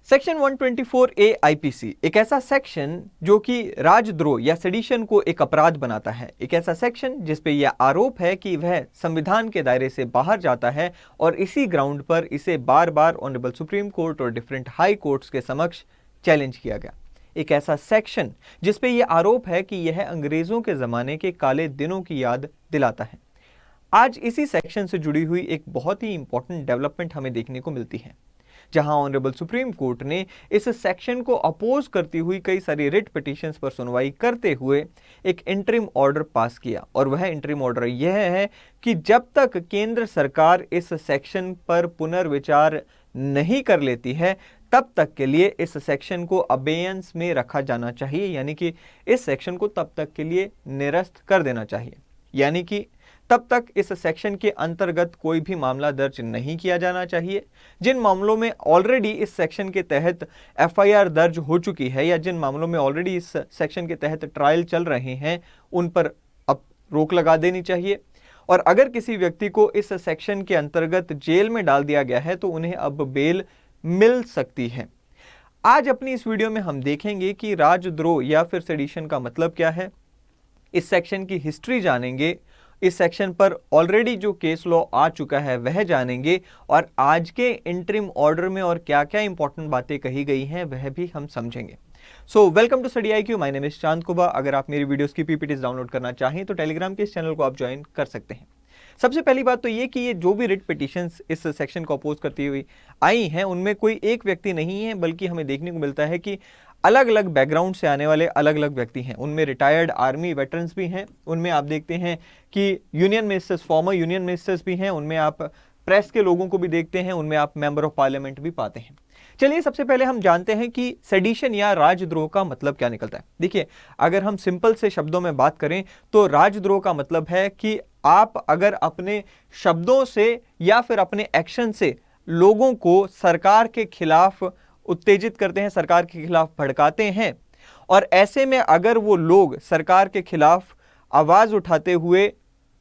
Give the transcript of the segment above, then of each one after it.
Section 124A IPC एक ऐसा section जो कि राजद्रोह या सेडिशन को एक अपराध बनाता है। एक ऐसा सेक्शन जिस पे यह आरोप है कि वह संविधान के दायरे से बाहर जाता है और इसी ग्राउंड पर इसे बार बार ऑनरेबल सुप्रीम कोर्ट और डिफरेंट हाई कोर्ट्स के समक्ष चैलेंज किया गया। एक ऐसा सेक्शन जिस पे यह आरोप है कि यह अंग्रेजों के जमाने के काले दिनों की याद दिलाता है। आज इसी सेक्शन से जुड़ी हुई एक बहुत ही इंपॉर्टेंट डेवलपमेंट हमें देखने को मिलती है, जहां ऑनरेबल सुप्रीम कोर्ट ने इस सेक्शन को अपोज करती हुई कई सारी रिट पिटीशंस पर सुनवाई करते हुए एक इंटरिम ऑर्डर पास किया। और वह इंटरिम ऑर्डर यह है कि जब तक केंद्र सरकार इस सेक्शन पर पुनर्विचार नहीं कर लेती है तब तक के लिए इस सेक्शन को अबेयंस में रखा जाना चाहिए, यानी कि इस सेक्शन को तब तक के लिए निरस्त कर देना चाहिए। यानी कि तब तक इस सेक्शन के अंतर्गत कोई भी मामला दर्ज नहीं किया जाना चाहिए। जिन मामलों में ऑलरेडी इस सेक्शन के तहत एफआईआर दर्ज हो चुकी है या जिन मामलों में ऑलरेडी इस सेक्शन के तहत ट्रायल चल रहे हैं उन पर अब रोक लगा देनी चाहिए। और अगर किसी व्यक्ति को इस सेक्शन के अंतर्गत जेल में डाल दिया गया है तो उन्हें अब बेल मिल सकती है। आज अपनी इस वीडियो में हम देखेंगे कि राजद्रोह या फिर सेडिशन का मतलब क्या है, इस सेक्शन की हिस्ट्री जानेंगे, इस सेक्शन पर ऑलरेडी जो केस लॉ आ चुका है वह जानेंगे और आज के इंटरिम ऑर्डर में और क्या क्या इंपॉर्टेंट बातें कही गई हैं वह भी हम समझेंगे। So welcome to study IQ, my name is Chand Kuba. अगर आप मेरी वीडियोस की पीपीटीज डाउनलोड करना चाहें तो टेलीग्राम के इस चैनल को आप ज्वाइन कर सकते हैं। सबसे पहली बात तो ये कि ये जो भी रिट पिटीशंस इस सेक्शन को अपोज करती हुई आई हैं उनमें कोई एक व्यक्ति नहीं है, बल्कि हमें देखने को मिलता है कि अलग अलग बैकग्राउंड से आने वाले अलग अलग व्यक्ति हैं। उनमें रिटायर्ड आर्मी वेटरन्स भी हैं, उनमें आप देखते हैं कि union ministers, former union ministers भी हैं, उनमें आप प्रेस के लोगों को भी देखते हैं, उनमें आप मेंबर ऑफ पार्लियामेंट भी पाते हैं। चलिए सबसे पहले हम जानते हैं कि सेडिशन या राजद्रोह का मतलब क्या निकलता है। देखिए, अगर हम सिंपल से शब्दों में बात करें तो राजद्रोह का मतलब है कि आप अगर अपने शब्दों से या फिर अपने एक्शन से लोगों को सरकार के खिलाफ उत्तेजित करते हैं, सरकार के खिलाफ भड़काते हैं, और ऐसे में अगर वो लोग सरकार के खिलाफ आवाज उठाते हुए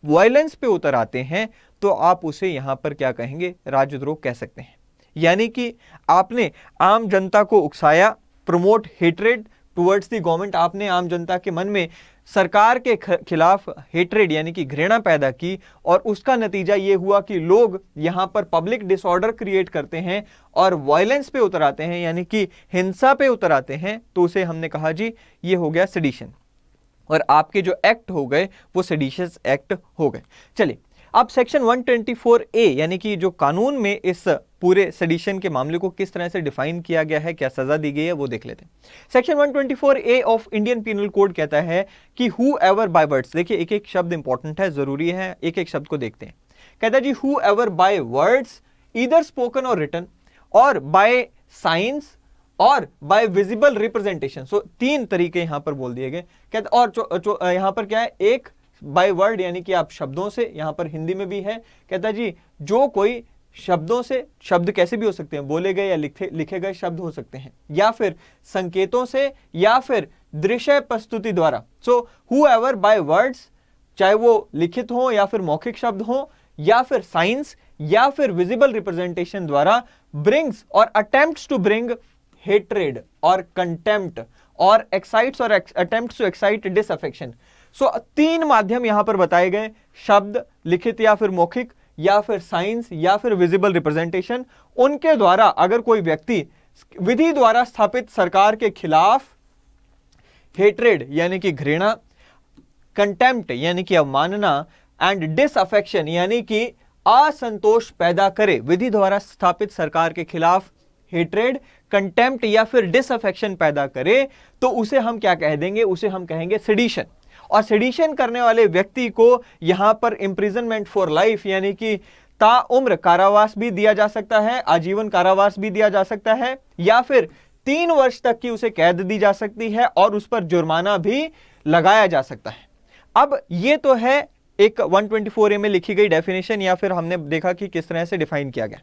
वायलेंस पे उतर आते हैं तो आप उसे यहां पर क्या कहेंगे, राजद्रोह कह सकते हैं। यानी कि आपने आम जनता को उकसाया, promote hatred towards the government, आपने आम जनता के मन में सरकार के खिलाफ हेट्रेड यानी कि घृणा पैदा की और उसका नतीजा यह हुआ कि लोग यहां पर पब्लिक डिसऑर्डर क्रिएट करते हैं और वायलेंस पे उतर आते हैं, यानी कि हिंसा पे उतर आते हैं, तो उसे हमने कहा जी ये हो गया सेडिशन। और आपके जो एक्ट हो गए वो सेडिशियस एक्ट हो गए। चलिए अब सेक्शन 124A यानी कि जो कानून में इस पूरे सेडिशन के मामले को किस तरह से डिफाइन किया गया है, क्या सजा दी गई है, वो देख लेते हैं। Section 124A of Indian penal code कहता है कि हु एवर बाय वर्ड्स, देखिए एक एक शब्द इंपॉर्टेंट है, जरूरी है, एक एक शब्द को देखते हैं। कहता है जी whoever by words either spoken or written or by signs or by visible representation, so तीन तरीके यहां पर बोल दिए गए। कहता और यहां पर क्या है, एक बाय वर्ड यानी कि आप शब्दों से, यहां पर हिंदी में भी है, कहता है जी जो कोई शब्दों से, शब्द कैसे भी हो सकते हैं, बोले गए या लिखे गए शब्द हो सकते हैं, या फिर संकेतों से या फिर दृश्य प्रस्तुति द्वारा। सो हूएवर बाय वर्ड्स, चाहे वो लिखित हो या फिर मौखिक शब्द हो या फिर साइंस या फिर विजिबल रिप्रेजेंटेशन द्वारा, ब्रिंग्स और अटेम्प्ट्स टू ब्रिंग हेट्रेड और कंटेम्प्ट और एक्साइट्स और अटेम्प्ट्स टू एक्साइट डिसअफेक्शन। सो तीन माध्यम यहां पर बताए गए, शब्द, लिखित या फिर मौखिक, या फिर साइंस या फिर विजिबल रिप्रेजेंटेशन। उनके द्वारा अगर कोई व्यक्ति विधि द्वारा स्थापित सरकार के खिलाफ हेट्रेड यानी कि घृणा, कंटेम्प्ट यानी कि अवमानना, एंड डिसअफेक्शन यानी कि असंतोष पैदा करे, विधि द्वारा स्थापित सरकार के खिलाफ हेट्रेड, कंटेम्प्ट या फिर डिसअफेक्शन पैदा करे, तो उसे हम क्या कह देंगे, उसे हम कहेंगे सेडिशन। और सेडिशन करने वाले व्यक्ति को यहां पर इंप्रिजनमेंट फॉर लाइफ यानी कि ताउम्र कारावास भी दिया जा सकता है, आजीवन कारावास भी दिया जा सकता है, या फिर 3 वर्ष तक की उसे कैद दी जा सकती है और उस पर जुर्माना भी लगाया जा सकता है। अब ये तो है एक 124A में लिखी गई डेफिनेशन, या फिर हमने देखा कि किस तरह से डिफाइन किया गया।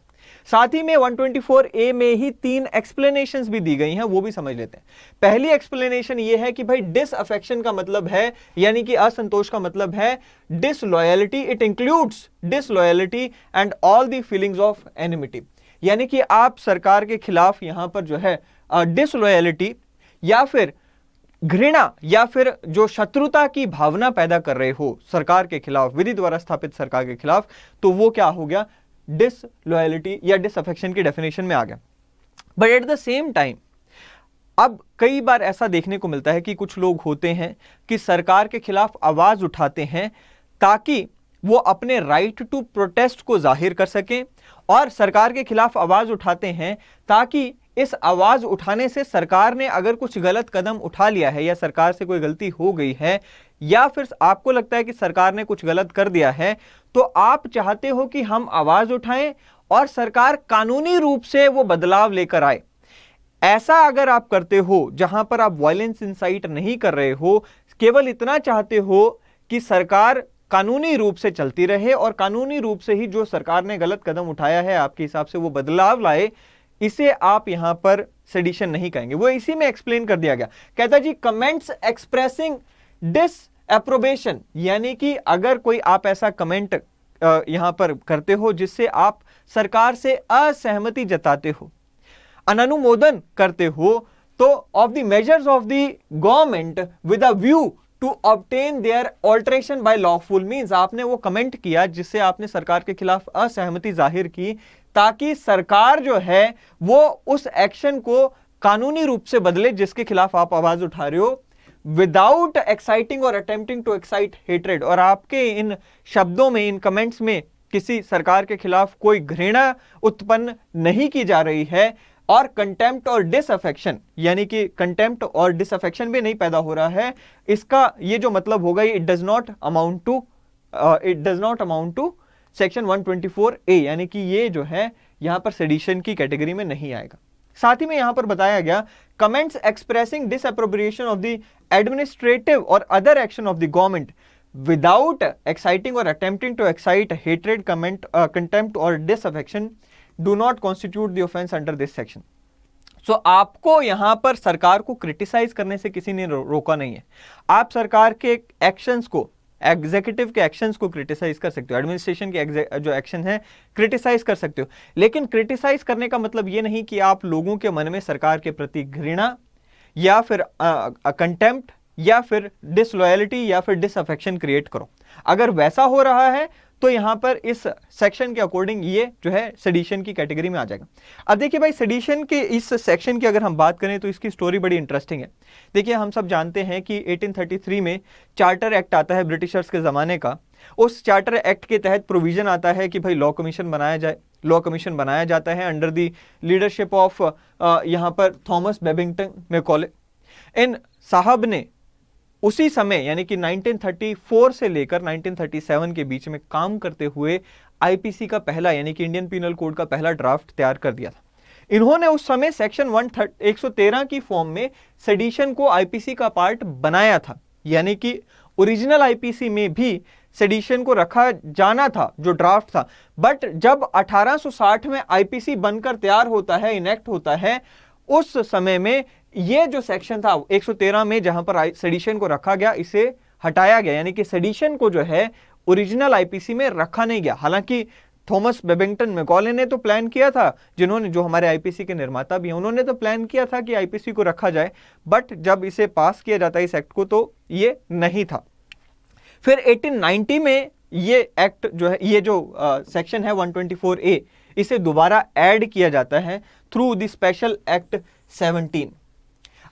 साथ ही में 124A में ही 3 एक्सप्लेनेशंस भी दी गई हैं, वो भी समझ लेते हैं। पहली एक्सप्लेनेशन ये है कि भाई डिसअफेक्शन का मतलब है, यानी कि असंतोष का मतलब है disloyalty, it includes disloyalty and all the feelings of enmity, यानी कि आप सरकार के खिलाफ यहां पर जो है डिसलॉयलिटी या फिर घृणा या फिर जो शत्रुता की भावना पैदा कर रहे हो सरकार के खिलाफ, विधि द्वारा स्थापित सरकार के खिलाफ, तो वो क्या हो गया, डिसलॉयलिटी या डिसअफेक्शन की डेफिनेशन में आ गया। But at the same time अब कई बार ऐसा देखने को मिलता है कि कुछ लोग होते हैं कि सरकार के खिलाफ आवाज उठाते हैं ताकि वो अपने राइट टू प्रोटेस्ट को जाहिर कर सकें, और सरकार के खिलाफ आवाज उठाते हैं ताकि इस आवाज उठाने से सरकार ने अगर कुछ गलत कदम उठा लिया है या सरकार से कोई गलती हो गई है या फिर आपको लगता है कि सरकार ने कुछ गलत कर दिया है, तो आप चाहते हो कि हम आवाज उठाएं और सरकार कानूनी रूप से वो बदलाव लेकर आए। ऐसा अगर आप करते हो जहां पर आप वायलेंस इंसाइट नहीं कर रहे हो, केवल इतना चाहते हो कि सरकार कानूनी रूप से चलती रहे और कानूनी रूप से ही जो सरकार ने गलत कदम उठाया है आपके हिसाब से वो बदलाव लाए, इसे आप यहां पर सेडिशन नहीं कहेंगे। वो इसी में एक्सप्लेन कर दिया गया। कहता जी कमेंट्स एक्सप्रेसिंग डिसएप्रोबेशन, यानी कि अगर कोई आप ऐसा कमेंट यहां पर करते हो जिससे आप सरकार से असहमति जताते हो, अनुमोदन करते हो, तो of the measures of the government with a view to obtain their alteration by lawful, means आपने वो कमेंट किया जिससे आपने सरकार के खिलाफ असहमति जाहिर की ताकि सरकार जो है वो उस एक्शन को कानूनी रूप से बदले जिसके खिलाफ आप आवाज उठा रहे हो, without exciting or attempting to excite hatred. और आपके इन शब्दों में, इन कमेंट्स में किसी सरकार के खिलाफ कोई घृणा उत्पन्न नहीं की जा रही है, और कंटेम्प्ट और डिसअफेक्शन, यानी कि कंटेम्प्ट और डिसअफेक्शन भी नहीं पैदा हो रहा है। इसका ये जो मतलब होगा, it does not amount to section 124A, यानी कि ये जो है यहां पर सेडिशन की कैटेगरी में नहीं आएगा। साथ ही में यहां पर बताया गया comments expressing disapprobation of the administrative or other action of the government without exciting or attempting to excite hatred, contempt or disaffection do not constitute the offense under this section. So आपको यहां पर सरकार को criticise करने से किसी ने रोका नहीं है। आप सरकार के एक्शंस को, एग्जीक्यूटिव के एक्शंस को क्रिटिसाइज कर सकते हो, एडमिनिस्ट्रेशन के जो एक्शन है क्रिटिसाइज कर सकते हो, लेकिन क्रिटिसाइज करने का मतलब ये नहीं कि आप लोगों के मन में सरकार के प्रति घृणा या फिर कंटेम्प्ट या फिर डिसलॉयलिटी या फिर डिसअफेक्शन क्रिएट करो। अगर वैसा हो रहा है तो यहां पर इस सेक्शन के अकॉर्डिंग ये जो है सेडिशन की कैटेगरी में आ जाएगा। अब देखिए भाई, सेडिशन के इस सेक्शन की अगर हम बात करें तो इसकी स्टोरी बड़ी इंटरेस्टिंग है। देखिए हम सब जानते हैं कि 1833 में चार्टर एक्ट आता है ब्रिटिशर्स के ज़माने का। उस चार्टर एक्ट के तहत प्रोविजन आता है कि भाई लॉ कमीशन बनाया जाए। लॉ कमीशन बनाया जाता है अंडर द लीडरशिप ऑफ यहाँ पर थॉमस बेबिंगटन मैकॉले। इन साहब ने उसी समय यानी कि 1934 से लेकर 1937 के बीच में काम करते हुए आईपीसी का पहला यानी कि इंडियन पिनल कोड का पहला ड्राफ्ट तैयार कर दिया था। इन्होंने उस समय सेक्शन 113 की फॉर्म में सेडिशन को आईपीसी का पार्ट बनाया था, यानी कि ओरिजिनल आईपीसी में भी सेडिशन को रखा जाना था जो ड्राफ्ट था। बट जब 1860 में आईपीसी बनकर तैयार होता है, इनेक्ट होता है, उस समय में ये जो सेक्शन था 113 में जहां पर सेडिशन को रखा गया, इसे हटाया गया, यानी कि सेडिशन को जो है ओरिजिनल आईपीसी में रखा नहीं गया। हालांकि थॉमस बेबिंगटन मैकॉले ने तो प्लान किया था, जिन्होंने जो हमारे आईपीसी के निर्माता भी हैं, उन्होंने तो प्लान किया था कि आईपीसी को रखा जाए, बट जब इसे पास किया जाता है इस एक्ट को तो ये नहीं था। फिर 1890 में ये एक्ट जो है, ये जो सेक्शन है 124A, इसे दोबारा ऐड किया जाता है थ्रू द स्पेशल एक्ट 17।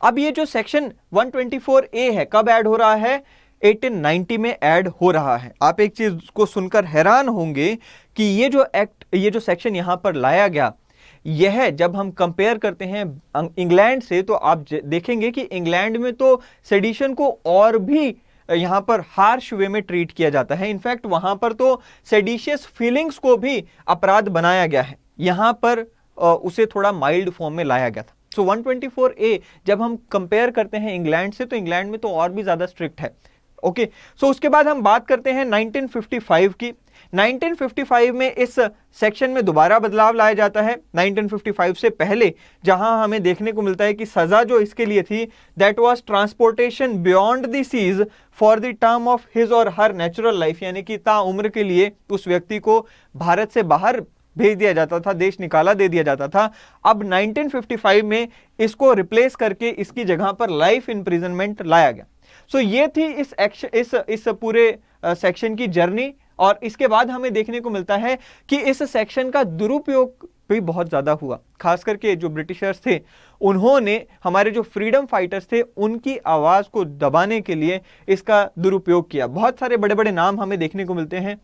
अब ये जो सेक्शन 124A है कब ऐड हो रहा है? 1890 में ऐड हो रहा है। आप एक चीज को सुनकर हैरान होंगे कि ये जो एक्ट, ये जो सेक्शन यहां पर लाया गया, यह जब हम कंपेयर करते हैं इंग्लैंड से, तो आप देखेंगे कि इंग्लैंड में तो सेडिशन को और भी यहां पर हार्श वे में ट्रीट किया जाता है। इनफैक्ट वहां पर तो सेडिशियस फीलिंग्स को भी अपराध बनाया गया है, यहां पर उसे थोड़ा माइल्ड फॉर्म में लाया गया था। सो 124A जब हम कंपेयर करते हैं इंग्लैंड से, तो इंग्लैंड में तो और भी ज्यादा स्ट्रिक्ट है। ओके, सो उसके बाद हम बात करते हैं 1955 की। 1955 में इस सेक्शन में दोबारा बदलाव लाया जाता है। 1955 से पहले जहां हमें देखने को मिलता है कि सजा जो इसके लिए थी, that was transportation beyond the seas for the term of his और हर नेचुरल लाइफ, यानी कि ताउम्र के लिए उस व्यक्ति को भारत से बाहर भेज दिया जाता था, देश निकाला दे दिया जाता था। अब 1955 में इसको रिप्लेस करके इसकी जगह पर लाइफ इम्प्रिजनमेंट लाया गया। सो ये थी इस पूरे सेक्शन की जर्नी। और इसके बाद हमें देखने को मिलता है कि इस सेक्शन का दुरुपयोग भी बहुत ज्यादा हुआ। खास करके जो ब्रिटिशर्स थे उन्होंने हमारे जो फ्रीडम फाइटर्स थे उनकी आवाज को दबाने के लिए इसका दुरुपयोग किया। बहुत सारे बड़े बड़े नाम हमें देखने को मिलते हैं।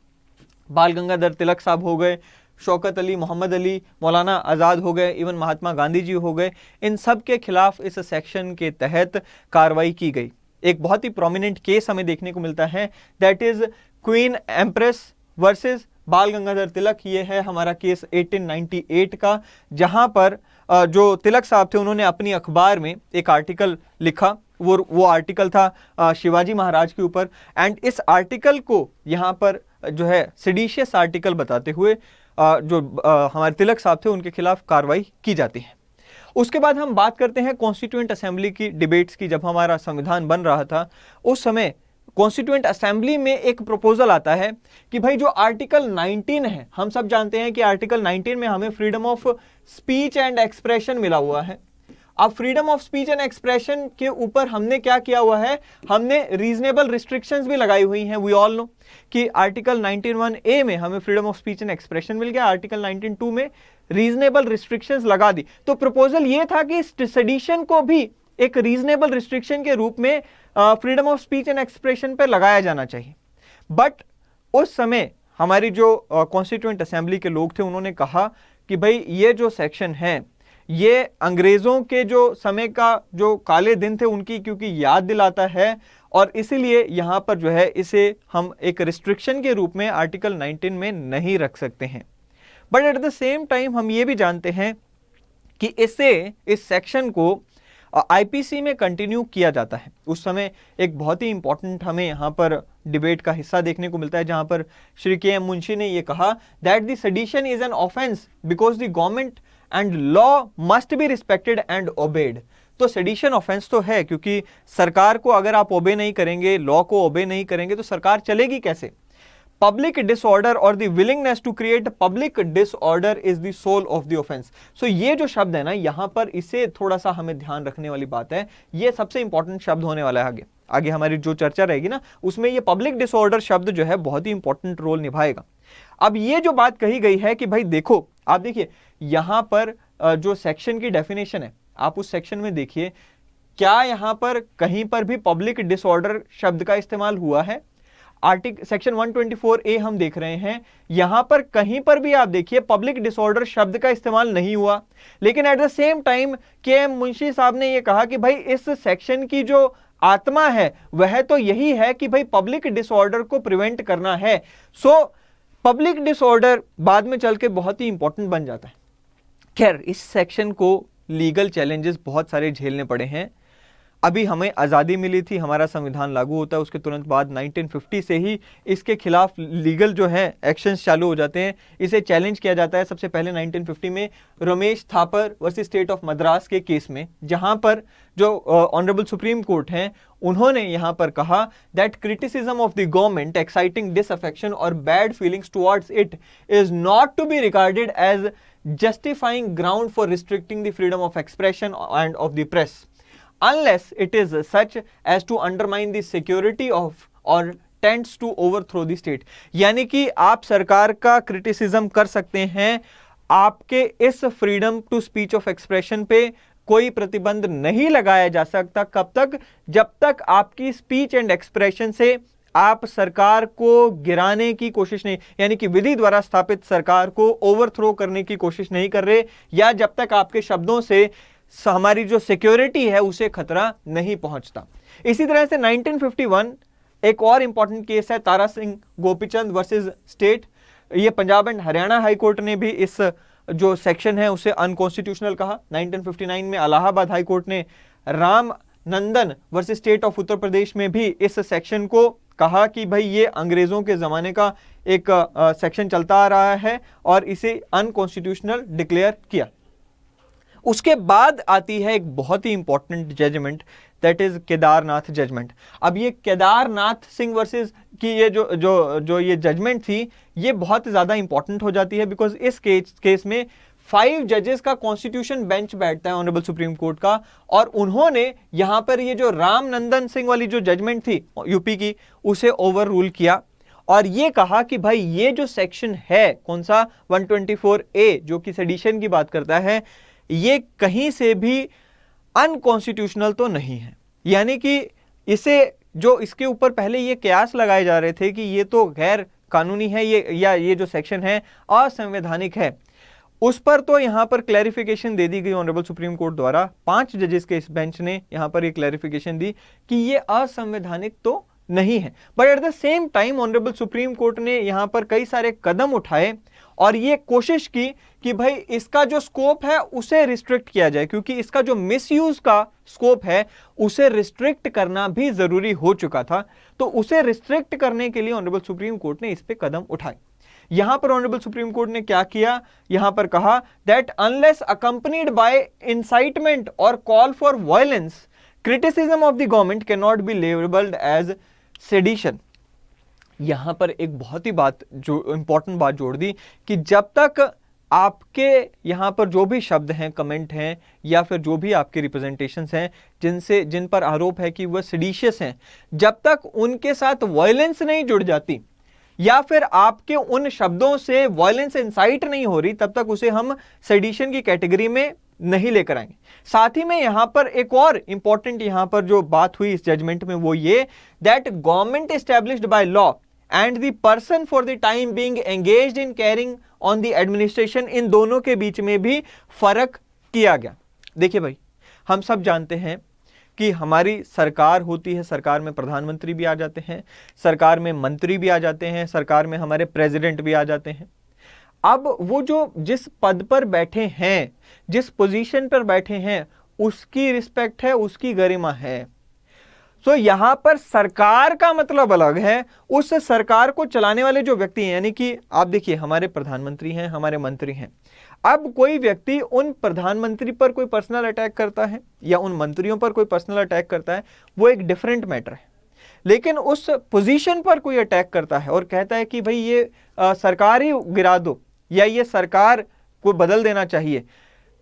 बाल गंगाधर तिलक साहब हो गए, शौकत अली, मोहम्मद अली, मौलाना आज़ाद हो गए, इवन महात्मा गांधी जी हो गए। इन सब के खिलाफ इस सेक्शन के तहत कार्रवाई की गई। एक बहुत ही प्रोमिनेंट केस हमें देखने को मिलता है, that is queen empress versus बाल गंगाधर तिलक। ये है हमारा केस 1898 का, जहां पर जो तिलक साहब थे उन्होंने अपनी अखबार में एक आर्टिकल लिखा। वो आर्टिकल था शिवाजी महाराज के ऊपर। एंड इस आर्टिकल को यहाँ पर जो है सेडिशियस आर्टिकल बताते हुए जो हमारे तिलक साहब थे उनके खिलाफ कार्रवाई की जाती है। उसके बाद हम बात करते हैं कॉन्स्टिट्यूएंट असेंबली की डिबेट्स की। जब हमारा संविधान बन रहा था उस समय कॉन्स्टिट्यूएंट असेंबली में एक प्रपोजल आता है कि भाई जो आर्टिकल 19 है, हम सब जानते हैं कि आर्टिकल 19 में हमें freedom of speech and expression मिला हुआ है। अब freedom of speech and expression के ऊपर हमने क्या किया हुआ है, हमने रीजनेबल रिस्ट्रिक्शंस भी लगाई हुई हैं। वी ऑल नो कि आर्टिकल 19(1)(a) में हमें freedom of speech and expression मिल गया, आर्टिकल 19(2) में रीजनेबल रिस्ट्रिक्शंस लगा दी। तो प्रपोजल ये था कि सेडिशन को भी एक रीजनेबल रिस्ट्रिक्शन के रूप में freedom of speech and expression पर लगाया जाना चाहिए। बट उस समय हमारी जो कॉन्स्टिट्यूएंट असेंबली के लोग थे उन्होंने कहा कि भाई ये जो सेक्शन है ये अंग्रेजों के जो समय का जो काले दिन थे उनकी क्योंकि याद दिलाता है, और इसीलिए यहां पर जो है इसे हम एक रिस्ट्रिक्शन के रूप में आर्टिकल 19 में नहीं रख सकते हैं। But at the same time हम ये भी जानते हैं कि इस सेक्शन को आईपीसी में कंटिन्यू किया जाता है। उस समय एक बहुत ही इंपॉर्टेंट हमें यहाँ पर डिबेट का हिस्सा देखने को मिलता है जहां पर श्री के एम मुंशी ने यह कहा that the sedition is an offence because the government and law must be respected and obeyed. तो सेडिशन ऑफेंस तो है क्योंकि सरकार को अगर आप ओबे नहीं करेंगे, लॉ को ओबे नहीं करेंगे तो सरकार चलेगी कैसे। Public disorder or the willingness to create public disorder is the soul of the offence. So ये जो शब्द है ना यहां पर, इसे थोड़ा सा हमें ध्यान रखने वाली बात है। ये सबसे इंपॉर्टेंट शब्द होने वाला है आगे हमारी जो चर्चा रहेगी ना उसमें ये पब्लिक डिसऑर्डर शब्द जो है बहुत ही इंपॉर्टेंट रोल निभाएगा। अब ये जो बात कही गई है कि भाई देखो, आप देखिए यहां पर जो सेक्शन की डेफिनेशन है, आप उस सेक्शन में देखिए क्या यहां पर कहीं पर भी पब्लिक डिसऑर्डर शब्द का इस्तेमाल हुआ है। आर्टिकल सेक्शन 124A हम देख रहे हैं, यहां पर कहीं पर भी आप देखिए पब्लिक डिसऑर्डर शब्द का इस्तेमाल नहीं हुआ। लेकिन एट द सेम टाइम के एम मुंशी साहब ने यह कहा कि भाई इस सेक्शन की जो आत्मा है वह तो यही है कि भाई पब्लिक डिसऑर्डर को प्रिवेंट करना है। सो पब्लिक डिसऑर्डर बाद में चल के बहुत ही इंपॉर्टेंट बन जाता है। खैर इस सेक्शन को लीगल चैलेंजेस बहुत सारे झेलने पड़े हैं। अभी हमें आज़ादी मिली थी, हमारा संविधान लागू होता है, उसके तुरंत बाद 1950 से ही इसके खिलाफ लीगल जो है एक्शंस चालू हो जाते हैं, इसे चैलेंज किया जाता है। सबसे पहले 1950 में Ramesh Thapar versus state of Madras के केस में, जहां पर जो ऑनरेबल सुप्रीम कोर्ट हैं उन्होंने यहां पर कहा that criticism of the government exciting disaffection or bad feelings towards it is not to be regarded as justifying ground for restricting the freedom of expression and of the press unless it is such as to undermine the security of or tends to overthrow the state। यानी कि आप सरकार का criticism कर सकते हैं, आपके इस freedom to speech of expression पे कोई प्रतिबंध नहीं लगाया जा सकता। कब तक? जब तक आपकी स्पीच एंड एक्सप्रेशन से आप सरकार को गिराने की कोशिश नहीं, यानी कि विधि द्वारा स्थापित सरकार को ओवरथ्रो करने की कोशिश नहीं कर रहे, या जब तक आपके शब्दों से हमारी जो सिक्योरिटी है उसे खतरा नहीं पहुंचता। इसी तरह से 1951 एक और इंपॉर्टेंट केस है तारा सिंह गोपीचंद वर्सेस स्टेट। ये Punjab and Haryana high court ने भी इस जो सेक्शन है उसे अनकॉन्स्टिट्यूशनल कहा। 1959 में इलाहाबाद हाई कोर्ट ने राम नंदन versus state of Uttar Pradesh में भी इस सेक्शन को कहा कि भाई ये अंग्रेजों के जमाने का एक सेक्शन चलता आ रहा है और इसे अनकॉन्स्टिट्यूशनल डिक्लेयर किया। उसके बाद आती है एक बहुत ही important judgement, that is Kedarnath judgement. अब ये केदारनाथ सिंह वर्सेस की ये जो ये जजमेंट थी, ये बहुत ज्यादा इंपॉर्टेंट हो जाती है, बिकॉज इस केस में 5 जजेस का कॉन्स्टिट्यूशन बेंच बैठता है ऑनरेबल सुप्रीम कोर्ट का, और उन्होंने यहां पर ये जो रामनंदन सिंह वाली जो जजमेंट थी यूपी की, उसे ओवर रूल किया और ये कहा कि भाई ये जो सेक्शन है, कौन सा, 124A, जो कि सेडिशन की बात करता है, ये कहीं से भी अनकॉन्स्टिट्यूशनल तो नहीं है। यानी कि इसे जो इसके ऊपर पहले ये कयास लगाए जा रहे थे कि ये तो गैर कानूनी है, ये जो सेक्शन है असंवैधानिक है, उस पर तो यहां पर क्लैरिफिकेशन दे दी गई ऑनरेबल सुप्रीम कोर्ट द्वारा। 5 जजेस के इस बेंच ने यहां पर ये क्लैरिफिकेशन दी कि ये असंवैधानिक तो नहीं है। But at the same time honourable supreme court ने यहां पर कई सारे कदम उठाए और ये कोशिश की कि भाई इसका जो स्कोप है उसे रिस्ट्रिक्ट किया जाए, क्योंकि इसका जो मिसयूज का स्कोप है उसे रिस्ट्रिक्ट करना भी जरूरी हो चुका था। तो उसे रिस्ट्रिक्ट करने के लिए ऑनरेबल सुप्रीम कोर्ट ने इस पे कदम उठाए। यहां पर ऑनरेबल सुप्रीम कोर्ट ने क्या किया, यहां पर कहा that unless accompanied by incitement or call for violence, criticism of the government can not be labelled as sedition. यहां पर एक बहुत ही इंपॉर्टेंट बात जोड़ दी कि जब तक आपके यहां पर जो भी शब्द हैं, कमेंट हैं, या फिर जो भी आपके रिप्रेजेंटेशंस हैं जिन पर आरोप है कि वह सेडिशियस हैं, जब तक उनके साथ वायलेंस नहीं जुड़ जाती या फिर आपके उन शब्दों से वायलेंस इंसाइट नहीं हो रही, तब तक उसे हम सेडिशन की कैटेगरी में नहीं लेकर आएंगे। साथ ही में यहां पर एक और इंपॉर्टेंट यहां पर जो बात हुई इस जजमेंट में, वो ये that government established by law and the person for the time being engaged in carrying on the administration, इन दोनों के बीच में भी फर्क किया गया। देखिए भाई, हम सब जानते हैं कि हमारी सरकार होती है, सरकार में प्रधानमंत्री भी आ जाते हैं, सरकार में मंत्री भी आ जाते हैं, सरकार में हमारे प्रेसिडेंट भी आ जाते हैं। अब वो जो जिस पद पर बैठे हैं, जिस पोजीशन पर बैठे हैं, उसकी रिस्पेक्ट है, उसकी गरिमा है। तो यहां पर सरकार का मतलब अलग है, उस सरकार को चलाने वाले जो व्यक्ति हैं, यानी कि आप देखिए हमारे प्रधानमंत्री हैं, हमारे मंत्री हैं। अब कोई व्यक्ति उन प्रधानमंत्री पर कोई पर्सनल अटैक करता है या उन मंत्रियों पर कोई पर्सनल अटैक करता है, वो एक डिफरेंट मैटर है। लेकिन उस पोजीशन पर कोई अटैक करता है और कहता है कि भाई ये सरकार ही गिरा दो या ये सरकार को बदल देना चाहिए,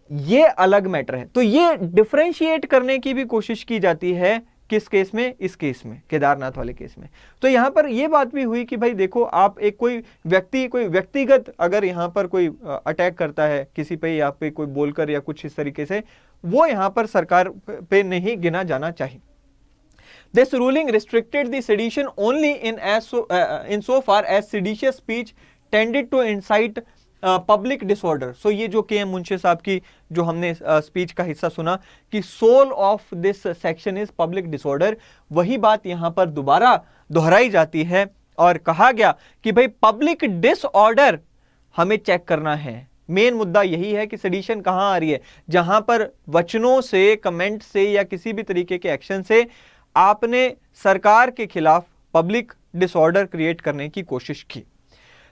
ये अलग मैटर है। तो ये डिफरेंशिएट करने की भी कोशिश की जाती है, किस केस में, इस केस में, केदारनाथ वाले केस में। तो यहां पर यह बात भी हुई कि भाई देखो, आप एक कोई व्यक्तिगत अगर यहां पर कोई अटैक करता है किसी पे या पे कोई बोलकर या कुछ इस तरीके से, वो यहां पर सरकार पे नहीं गिना जाना चाहिए। This ruling restricted the sedition only in so far as seditious speech tended to incite public disorder. So ये जो के एम मुंशी साहब की जो हमने स्पीच का हिस्सा सुना कि soul of this section is public disorder, वही बात यहां पर दोबारा दोहराई जाती है और कहा गया कि भाई पब्लिक डिसऑर्डर हमें चेक करना है। मेन मुद्दा यही है कि सेडिशन कहां आ रही है, जहां पर वचनों से, कमेंट से या किसी भी तरीके के एक्शन से आपने सरकार के खिलाफ पब्लिक डिसऑर्डर क्रिएट करने की कोशिश की।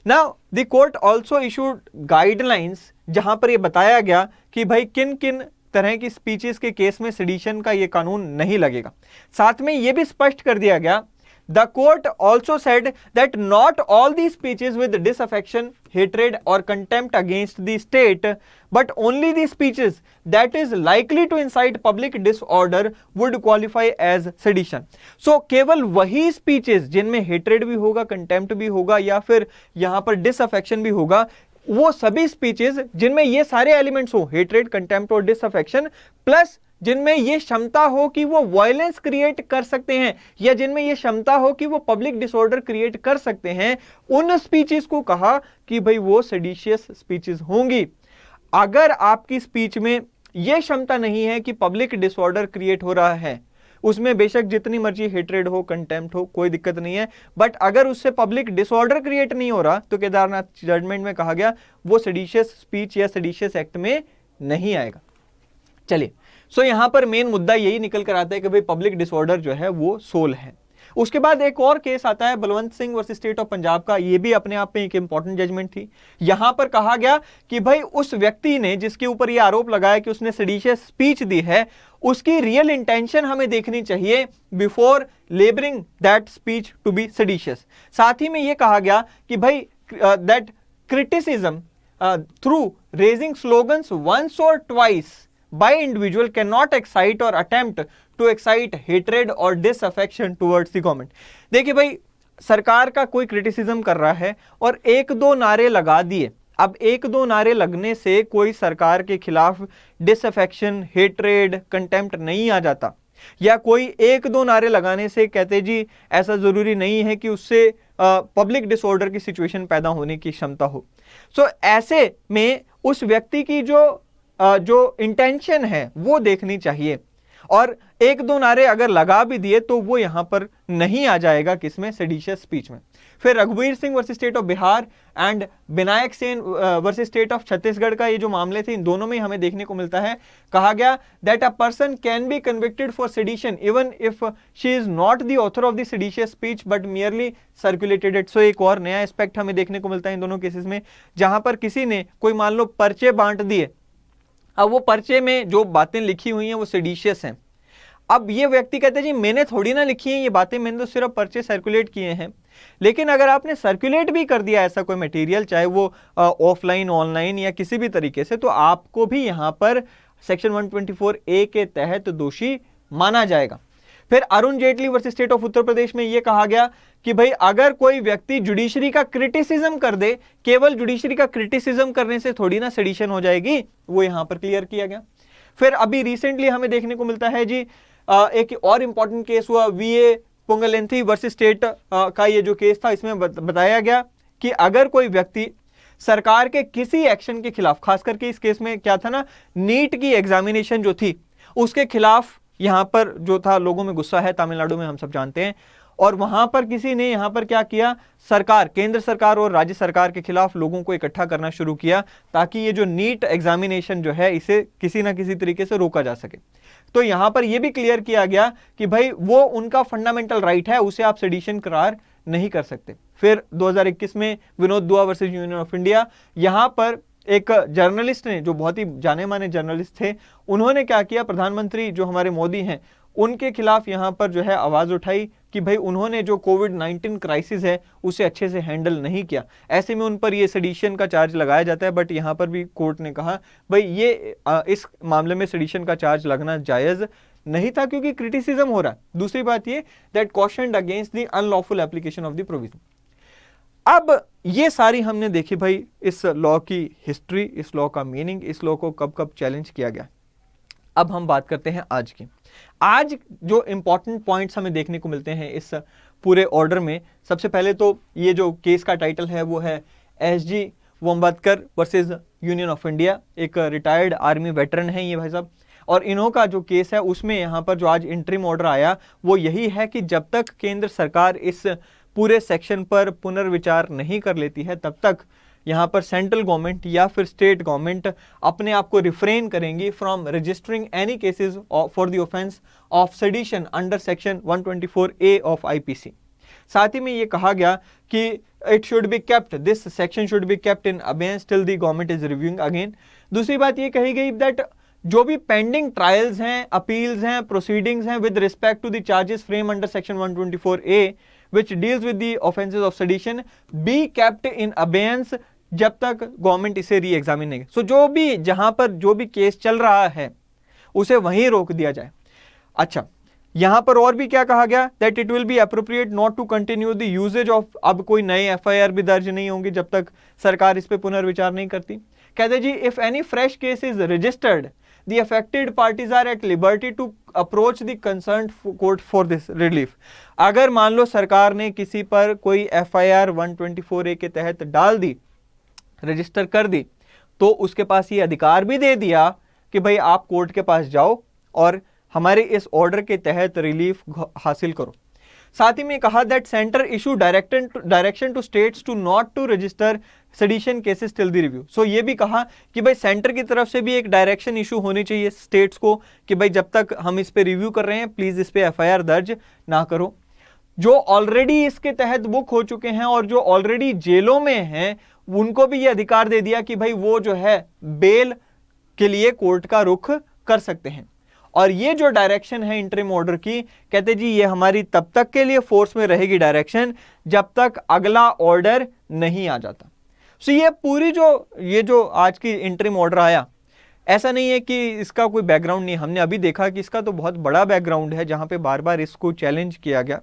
Now, the court also issued guidelines जहां पर यह बताया गया कि भाई किन किन तरह की स्पीचेस के केस में सेडिशन का यह कानून नहीं लगेगा। साथ में यह भी स्पष्ट कर दिया गया, the court also said that not all these speeches with disaffection, hatred or contempt against the state, but only the speeches that is likely to incite public disorder would qualify as sedition. So केवल वही speeches जिनमें hatred भी होगा, contempt भी होगा या फिर यहां पर disaffection भी होगा, वो सभी स्पीचेस जिनमें ये सारे एलिमेंट्स हो, hatred, contempt or disaffection, plus जिनमें ये क्षमता हो कि वो वायलेंस क्रिएट कर सकते हैं या जिनमें ये क्षमता हो कि वो पब्लिक डिसऑर्डर क्रिएट कर सकते हैं, उन स्पीचेस को कहा कि भाई वो सेडिशियस स्पीचेस होंगी। अगर आपकी स्पीच में ये क्षमता नहीं है कि पब्लिक डिसऑर्डर क्रिएट हो रहा है, उसमें बेशक जितनी मर्जी हेट्रेड हो, कंटेम्प्ट हो, कोई दिक्कत नहीं है, बट अगर उससे पब्लिक डिसऑर्डर क्रिएट नहीं हो रहा, तो केदारनाथ जजमेंट में कहा गया वो सेडिशियस स्पीच या सेडिशियस एक्ट में नहीं आएगा। चलिए, सो यहां पर मेन मुद्दा यही निकल कर आता है कि भाई पब्लिक डिसऑर्डर जो है वो सोल है। उसके बाद एक और केस आता है Balwant Singh versus state of Punjab का। ये भी अपने आप में एक इंपॉर्टेंट जजमेंट थी। यहां पर कहा गया कि भाई उस व्यक्ति ने जिसके ऊपर यह आरोप लगाया कि उसने सेडिशियस स्पीच दी है, उसकी रियल इंटेंशन हमें देखनी चाहिए before labelling that speech to be seditious. साथ ही में यह कहा गया कि भाई that criticism through raising slogans once or twice by individual cannot excite or attempt to excite hatred or disaffection towards the government। देखिए भाई, सरकार का कोई क्रिटिसिज्म कर रहा है और एक दो नारे लगा दिए। अब एक दो नारे लगने से कोई सरकार के खिलाफ डिसअफेक्शन, हेट्रेड, कंटेम्प्ट नहीं आ जाता, या कोई एक दो नारे लगाने से कहते जी ऐसा जरूरी नहीं है कि उससे पब्लिक डिसऑर्डर की सिचुएशन पैदा होने की क्षमता हो। सो ऐसे में उस व्यक्ति की जो इंटेंशन है वो देखनी चाहिए, और एक दो नारे अगर लगा भी दिए तो वो यहां पर नहीं आ जाएगा किसमें, सेडिशियस स्पीच में। फिर रघुवीर Singh versus state of Bihar and Vinayak Sen versus state of Chhattisgarh का ये जो मामले थे, इन दोनों में हमें देखने को मिलता है, कहा गया that a person can be convicted for sedition even if she is not the author of the seditious speech but merely circulated it. So एक और नया एस्पेक्ट हमें देखने को मिलता है इन दोनों केसेस में, जहां पर किसी ने कोई मान लो पर्चे बांट दिए, अब वो पर्चे में जो बातें लिखी हुई हैं वो सेडिशियस हैं। अब ये व्यक्ति कहते हैं जी मैंने थोड़ी ना लिखी है ये बातें, मैंने तो सिर्फ पर्चे सर्कुलेट किए हैं। लेकिन अगर आपने सर्कुलेट भी कर दिया ऐसा कोई मटेरियल, चाहे वो ऑफलाइन, ऑनलाइन या किसी भी तरीके से, तो आपको भी यहां पर सेक्शन 124A के तहत दोषी माना जाएगा। फिर Arun Jaitley versus state of Uttar Pradesh में यह कहा गया कि भाई अगर कोई व्यक्ति जुडिशरी का क्रिटिसिज्म कर दे, केवल जुडिशरी का क्रिटिसिज्म करने से थोड़ी ना सेडिशन हो जाएगी, वो यहां पर क्लियर किया गया। फिर अभी रिसेंटली हमें देखने को मिलता है जी एक और इंपॉर्टेंट केस हुआ वीए पुंगलेंथी वर्सेस स्टेट का ये जो केस था, इसमें बताया गया कि अगर कोई व्यक्ति सरकार के किसी एक्शन के खिलाफ, खास करके इस केस में क्या था ना, नीट की एग्जामिनेशन जो थी उसके खिलाफ यहां पर जो था, लोगों में गुस्सा है तमिलनाडु में, हम सब जानते हैं, और वहां पर किसी ने यहां पर क्या किया, सरकार, केंद्र सरकार और राज्य सरकार के खिलाफ लोगों को इकट्ठा करना शुरू किया ताकि ये जो नीट एग्जामिनेशन जो है इसे किसी ना किसी तरीके से रोका जा सके। तो यहां पर यह भी क्लियर किया गया कि भाई वो उनका फंडामेंटल राइट है, उसे आप सेडिशन करार नहीं कर सकते। फिर 2021 में विनोद दुआ वर्सेस यूनियन ऑफ इंडिया, यहां पर एक जर्नलिस्ट ने, जो बहुत ही जाने माने जर्नलिस्ट थे, उन्होंने क्या किया, प्रधानमंत्री जो हमारे मोदी हैं उनके खिलाफ यहां पर जो है आवाज उठाई कि भाई उन्होंने जो कोविड-19 क्राइसिस है उसे अच्छे से हैंडल नहीं किया। ऐसे में उन पर ये सेडिशन का चार्ज लगाया जाता है, बट यहां पर भी कोर्ट ने कहा भाई ये इस मामले में सेडिशन का चार्ज लगना जायज नहीं था क्योंकि क्रिटिसिज्म हो रहा है। दूसरी बात ये that cautioned against the unlawful application of the provision. अब ये सारी हमने देखी भाई इस लॉ की हिस्ट्री, इस लॉ का मीनिंग, इस लॉ को कब कब चैलेंज किया गया। अब हम बात करते हैं आज की। आज जो इंपॉर्टेंट पॉइंट्स हमें देखने को मिलते हैं इस पूरे ऑर्डर में, सबसे पहले तो ये जो केस का टाइटल है वो है SG Vombatkere versus union of India. एक रिटायर्ड आर्मी वेटरन है ये भाई साहब, और इन्हों का जो केस है उसमें यहाँ पर जो आज इंटरिम ऑर्डर आया वो यही है कि जब तक केंद्र सरकार इस पूरे सेक्शन पर पुनर्विचार नहीं कर लेती है तब तक यहाँ पर सेंट्रल गवर्नमेंट या फिर स्टेट गवर्नमेंट अपने आप को रिफ्रेन करेंगी from registering any cases for the offence of sedition under section 124A of IPC. साथ ही में ये कहा गया कि it should be kept, this section should be kept in abeyance till the government is reviewing again. दूसरी बात ये कही गई दैट जो भी पेंडिंग ट्रायल्स हैं, अपील्स हैं, प्रोसीडिंग्स हैं with respect to the charges frame under section 124A which deals with the offenses of sedition be kept in abeyance जब तक गवर्नमेंट इसे री एग्जामिन नहीं। सो जो भी जहां पर जो भी केस चल रहा है उसे वहीं रोक दिया जाए। अच्छा, यहां पर और भी क्या कहा गया that it will be appropriate not to continue the usages of, अब कोई नए एफआईआर भी दर्ज नहीं होंगे जब तक सरकार इस पे पुनर्विचार नहीं करती। कहते जी if any fresh case is registered the affected parties are at liberty to approach the concerned court for this relief। अगर मान लो सरकार ने किसी पर कोई FIR 124A के तहत डाल दी, रजिस्टर कर दी, तो उसके पास ये अधिकार भी दे दिया कि भाई आप कोर्ट के पास जाओ और हमारे इस ऑर्डर के तहत रिलीफ हासिल करो। साथ ही में कहा that centre issue direction to states to not to register sedition cases till the review. So ये भी कहा कि भाई सेंटर की तरफ से भी एक डायरेक्शन इशू होनी चाहिए स्टेट्स को कि भाई जब तक हम इस पे रिव्यू कर रहे हैं प्लीज इस पे एफआईआर दर्ज ना करो। जो ऑलरेडी इसके तहत बुक हो चुके हैं और जो ऑलरेडी जेलों में हैं, उनको भी ये अधिकार दे दिया कि भाई वो जो है बेल के लिए कोर्ट का रुख कर सकते हैं। और ये जो डायरेक्शन है इंटरिम ऑर्डर की, कहते जी ये हमारी तब तक के लिए फोर्स में रहेगी डायरेक्शन जब तक अगला ऑर्डर नहीं आ जाता। सो ये पूरी जो आज की इंटरिम ऑर्डर आया, ऐसा नहीं है कि इसका कोई बैकग्राउंड नहीं, हमने अभी देखा कि इसका तो बहुत बड़ा बैकग्राउंड है जहां पे बार बार इसको चैलेंज किया गया।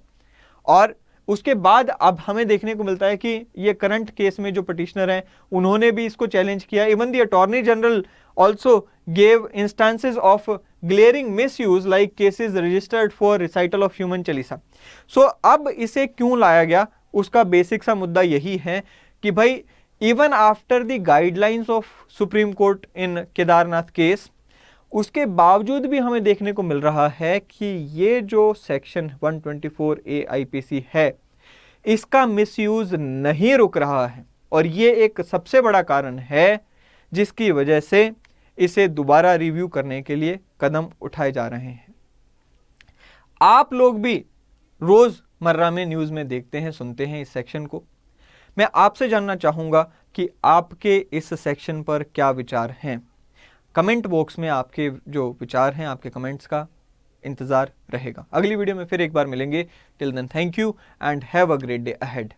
और उसके बाद अब हमें देखने को मिलता है कि ये करंट केस में जो पिटिशनर हैं उन्होंने भी इसको चैलेंज किया। Even the attorney general also gave instances of glaring misuse like cases registered for recital of Hanuman Chalisa. So अब इसे क्यों लाया गया, उसका बेसिक सा मुद्दा यही है कि भाई even after the guidelines of supreme court in Kedarnath case, उसके बावजूद भी हमें देखने को मिल रहा है कि ये जो सेक्शन 124A IPC है इसका मिसयूज नहीं रुक रहा है। और ये एक सबसे बड़ा कारण है जिसकी वजह से इसे दोबारा रिव्यू करने के लिए कदम उठाए जा रहे हैं। आप लोग भी रोजमर्रा में न्यूज में देखते हैं, सुनते हैं इस सेक्शन को। मैं आपसे जानना चाहूंगा कि आपके इस सेक्शन पर क्या विचार हैं। कमेंट बॉक्स में आपके जो विचार हैं, आपके कमेंट्स का इंतजार रहेगा। अगली वीडियो में फिर एक बार मिलेंगे। Till then thank you and have a great day ahead.